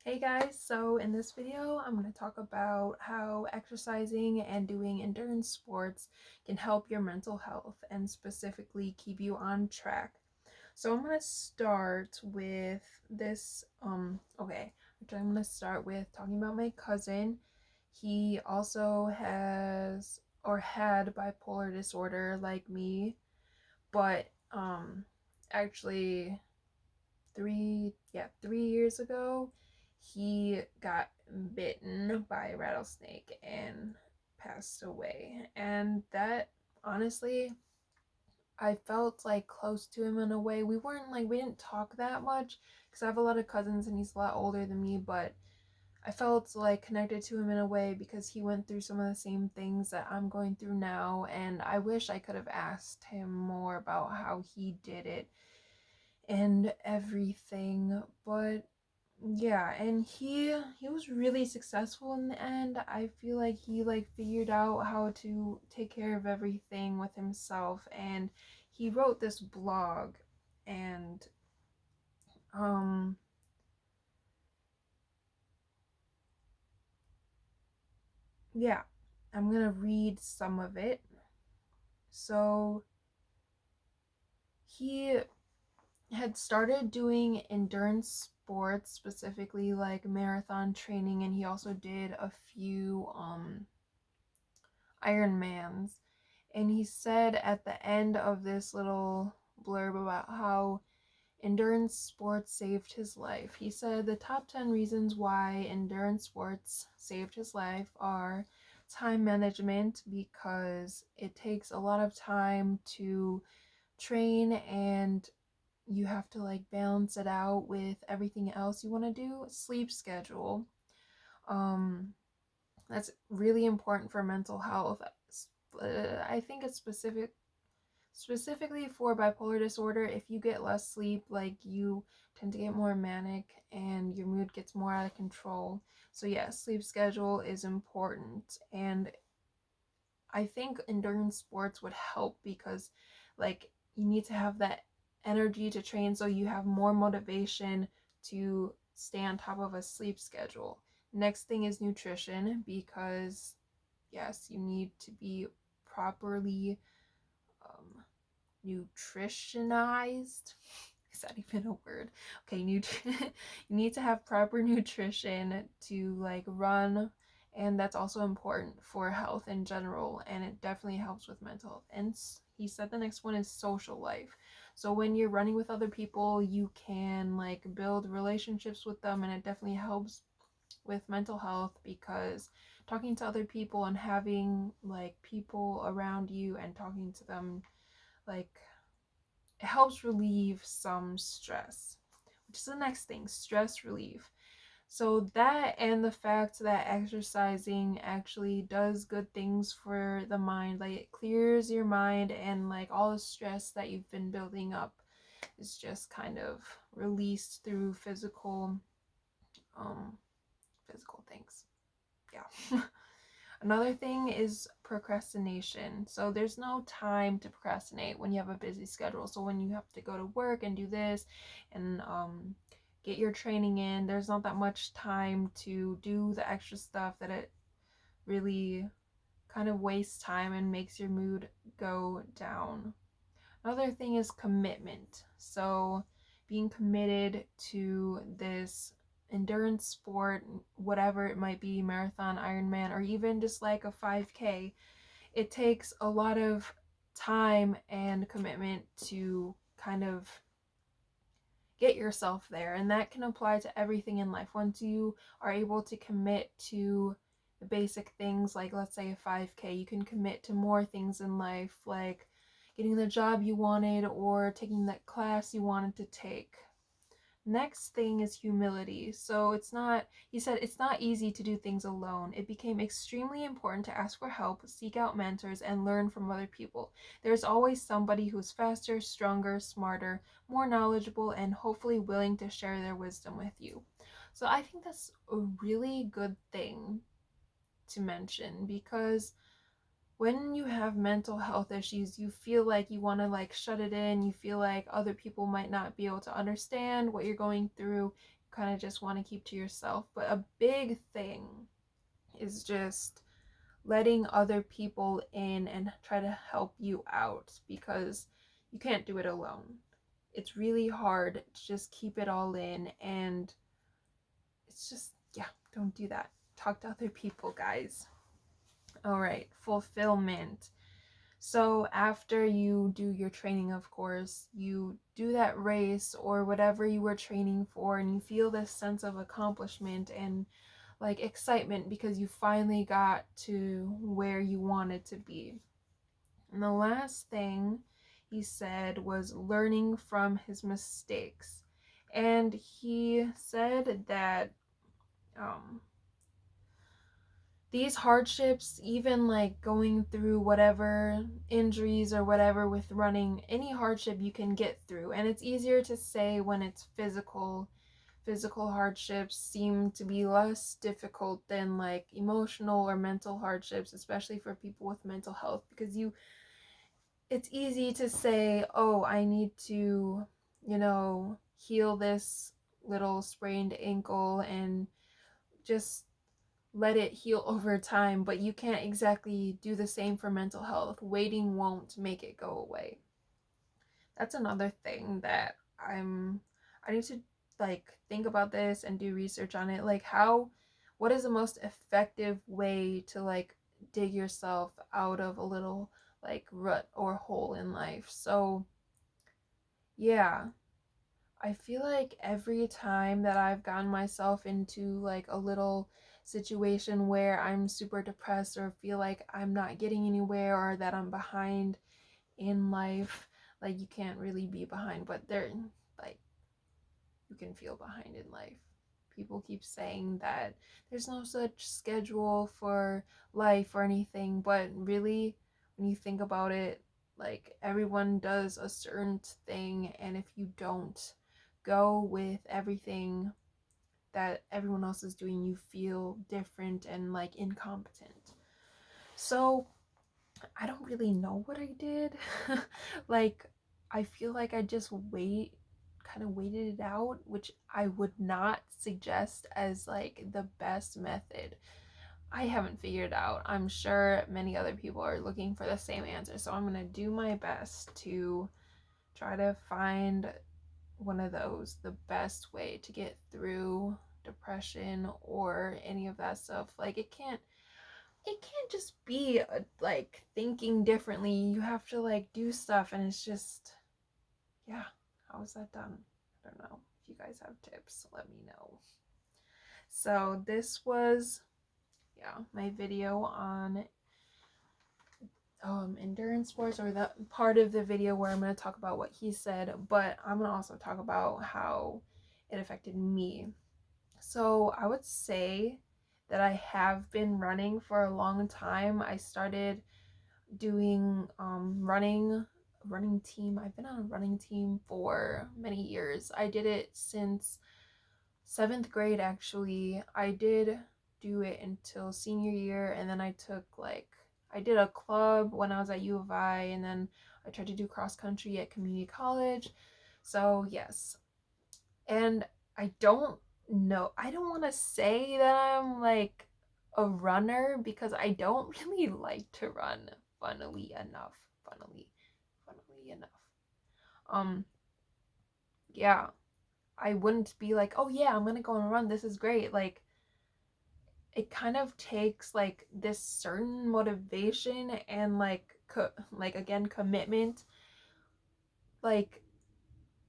Hey guys, so in this video I'm going to talk about how exercising and doing endurance sports can help your mental health and specifically keep you on track. So I'm going to start with this I'm going to start with talking about my cousin. He also has or had bipolar disorder like me, but actually 3 years ago he got bitten by a rattlesnake and passed away. And that, honestly, I felt like close to him in a way. We didn't talk that much because I have a lot of cousins and he's a lot older than me, but I felt like connected to him in a way because he went through some of the same things that I'm going through now, and I wish I could have asked him more about how he did it and everything. But yeah, and he was really successful in the end. I feel like he figured out how to take care of everything with himself, and he wrote this blog. And um yeah, I'm gonna read some of it. So he had started doing endurance sports, specifically like marathon training, and he also did a few Ironmans. And he said at the end of this little blurb about how endurance sports saved his life. He said the top 10 reasons why endurance sports saved his life are time management, because it takes a lot of time to train and you have to balance it out with everything else you want to do. Sleep schedule. Um that's really important for mental health. I think it's specifically for bipolar disorder. If you get less sleep, you tend to get more manic and your mood gets more out of control. So yeah, sleep schedule is important. And I think endurance sports would help because you need to have that energy to train, so you have more motivation to stay on top of a sleep schedule. Next thing is nutrition, because yes, you need to be properly um, nutritionized. Is that even a word? Okay, you need to have proper nutrition to run, and that's also important for health in general, and it definitely helps with mental health. And he said the next one is social life. So when you're running with other people, you can build relationships with them, and it definitely helps with mental health because talking to other people and having people around you and talking to them, like it helps relieve some stress, which is the next thing, stress relief. So that, and the fact that exercising actually does good things for the mind, it clears your mind, and all the stress that you've been building up is just kind of released through um physical things. Yeah. Another thing is procrastination. So there's no time to procrastinate when you have a busy schedule. So when you have to go to work and do this and get your training in, there's not that much time to do the extra stuff that it really kind of wastes time and makes your mood go down. Another thing is commitment. So being committed to this endurance sport, whatever it might be, marathon, Ironman, or even just like a 5K, it takes a lot of time and commitment to kind of get yourself there. And that can apply to everything in life. Once you are able to commit to the basic things, like let's say a 5K, you can commit to more things in life, like getting the job you wanted or taking that class you wanted to take. Next thing is humility. So he said, it's not easy to do things alone. It became extremely important to ask for help, seek out mentors, and learn from other people. There's always somebody who's faster, stronger, smarter, more knowledgeable, and hopefully willing to share their wisdom with you. So I think that's a really good thing to mention, because when you have mental health issues, you feel like you want to shut it in. You feel like other people might not be able to understand what you're going through. kind of just want to keep to yourself. But a big thing is just letting other people in and try to help you out, because you can't do it alone. It's really hard to just keep it all in, and it's just, yeah, don't do that. Talk to other people, guys. All right, fulfillment. So after you do your training, of course, you do that race or whatever you were training for, and you feel this sense of accomplishment and like excitement because you finally got to where you wanted to be. And the last thing he said was learning from his mistakes. And he said that um, these hardships, even like going through whatever injuries or whatever with running, any hardship you can get through. And it's easier to say when it's physical hardships seem to be less difficult than like emotional or mental hardships, especially for people with mental health, because it's easy to say, oh, I need to, heal this little sprained ankle and just let it heal over time, but you can't exactly do the same for mental health. Waiting won't make it go away. That's another thing that I need to like think about this and do research on it. Like what is the most effective way to like dig yourself out of a little like rut or hole in life? So, yeah, I feel like every time that I've gotten myself into like a little situation where I'm super depressed or feel like I'm not getting anywhere or that I'm behind in life, like you can't really be behind, but like you can feel behind in life. People keep saying that there's no such schedule for life or anything, but really, when you think about it, like everyone does a certain thing, and if you don't go with everything that everyone else is doing, you feel different and like incompetent. So, I don't really know what I did. Like, I feel like I just kind of waited it out, which I would not suggest as like the best method. I haven't figured it out. I'm sure many other people are looking for the same answer, so I'm gonna do my best to try to find one of those, the best way to get through depression or any of that stuff. Like, it can't just be like thinking differently. You have to like do stuff, and it's just, yeah, how is that done? I don't know. If you guys have tips, let me know. So this was, yeah, my video on endurance sports, or the part of the video where I'm going to talk about what he said, but I'm going to also talk about how it affected me. So I would say that I have been running for a long time. I started doing running team. I've been on a running team for many years. I did it since 7th grade, actually. I did do it until senior year, and then I did a club when I was at U of I, and then I tried to do cross country at community college. So yes, and I don't know, I don't want to say that I'm like a runner, because I don't really like to run, funnily enough. Funnily enough. Um, yeah, I wouldn't be like, oh yeah, I'm gonna go and run. This is great. Like, it kind of takes like this certain motivation and like again, commitment. Like,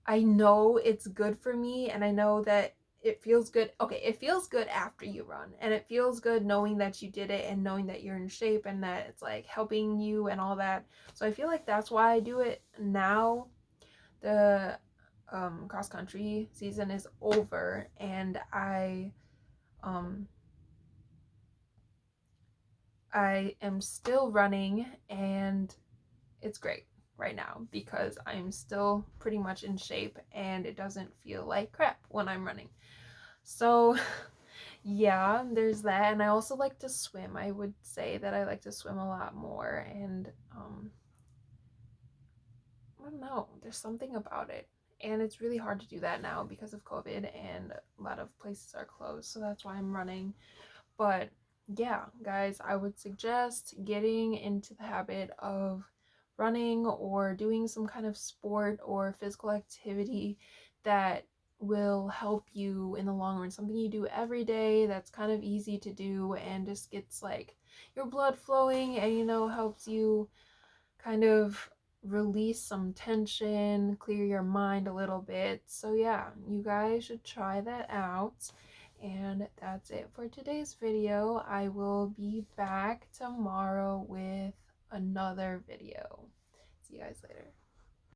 I know it's good for me, and I know that it feels good. Okay, it feels good after you run, and it feels good knowing that you did it and knowing that you're in shape and that it's like helping you and all that. So I feel like that's why I do it now. The cross country season is over, and um I am still running, and it's great right now because I'm still pretty much in shape and it doesn't feel like crap when I'm running. So, yeah, there's that. And I also like to swim. I would say that I like to swim a lot more, and I don't know, there's something about it. And it's really hard to do that now because of COVID and a lot of places are closed. So that's why I'm running. But yeah, guys, I would suggest getting into the habit of running or doing some kind of sport or physical activity that will help you in the long run. Something you do every day that's kind of easy to do and just gets like your blood flowing and helps you kind of release some tension, clear your mind a little bit. So yeah, you guys should try that out. And that's it for today's video. I will be back tomorrow with another video. See you guys later.